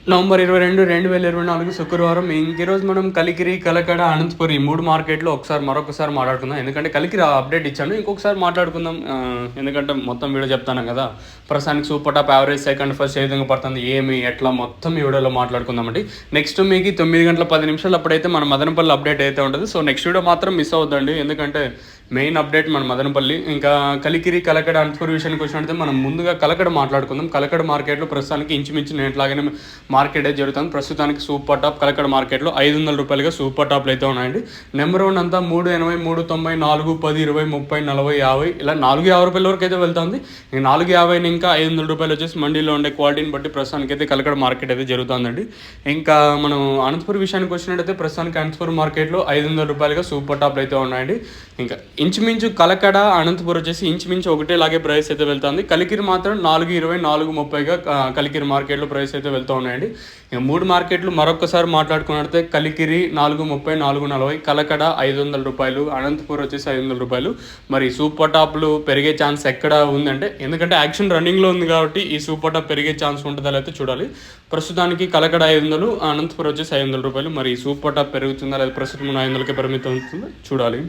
November 22, 2024 శుక్రవారం. ఈరోజు మనం కలికిరి, కలకడ, అనంతపురం ఈ 3 మార్కెట్లు మరొకసారి మాట్లాడుకుందాం. ఎందుకంటే కలికిరి అప్డేట్ ఇచ్చాను, ఇంకొకసారి మాట్లాడుకుందాం. ఎందుకంటే మొత్తం వీడియో చెప్తాను కదా. ప్రస్తుతానికి super top average second first ఏ విధంగా పడుతుంది, ఏమి ఎట్లా మొత్తం ఈ వీడియోలో మాట్లాడుకుందామండి. నెక్స్ట్ మీకు 9:10 అప్పుడైతే మన మదనపల్లి అప్డేట్ అయితే ఉంటుంది. సో నెక్స్ట్ వీడియో మాత్రం మిస్ అవుతుందండి, ఎందుకంటే మెయిన్ అప్డేట్ మన మదనపల్లి. ఇంకా కలికిరి, కలకడ, అనంతపురం విషయానికి వచ్చినట్లయితే మనం ముందుగా కలకడ మాట్లాడుకుందాం. కలకడ మార్కెట్లో ప్రస్తుతానికి ఇంచుమించు నేట్లాగానే మార్కెట్ అయితే జరుగుతుంది. ప్రస్తుతానికి సూపర్ టాప్ కలకడ మార్కెట్లో 500 రూపాయలుగా సూపర్ టాప్లు అయితే ఉన్నాయండి. నెంబర్ 1 అంతా 380, 390, 4, 10, 20, 30, 40, 50 ఇలా 450 రూపాయల వరకు అయితే వెళ్తుంది. 450 ఇంకా 500 రూపాయలు వచ్చేసి మండీలో ఉండే క్వాలిటీని బట్టి ప్రస్తుతానికి అయితే కలకడ మార్కెట్ అయితే జరుగుతుందండి. ఇంకా మనం అనంతపురం విషయానికి వచ్చినట్టయితే ప్రస్తుతానికి అనంతపురం మార్కెట్లో 500 రూపాయలుగా సూపర్ టాప్లు అయితే ఉన్నాయండి. ఇంకా ఇంచుమించు కలకడ, అనంతపురం వచ్చేసి ఇంచుమించు ఒకటేలాగే ప్రైస్ అయితే వెళ్తుంది. కలికిరి మాత్రం 420, 430గా కలికిరి మార్కెట్లో ప్రైస్ అయితే వెళ్తూ ఉన్నాయండి. ఇక 3 మార్కెట్లు మరొకసారి మాట్లాడుకున్నట్లయితే కలికిరి 430, 440, కలకడ 500 రూపాయలు, అనంతపురం వచ్చేసి 500 రూపాయలు. మరి సూపర్ టాప్లు పెరిగే ఛాన్స్ ఎక్కడ ఉందంటే, ఎందుకంటే యాక్షన్ రన్నింగ్లో ఉంది కాబట్టి ఈ సూపర్ టాప్ పెరిగే ఛాన్స్ ఉంటుందా అయితే చూడాలి. ప్రస్తుతానికి కలకడ 500, అనంతపురం వచ్చేసి 500 రూపాయలు. మరి సూపర్ టాప్ పెరుగుతుందా లేదా ప్రస్తుతం 500కే పరిమితం అవుతుందో చూడాలి.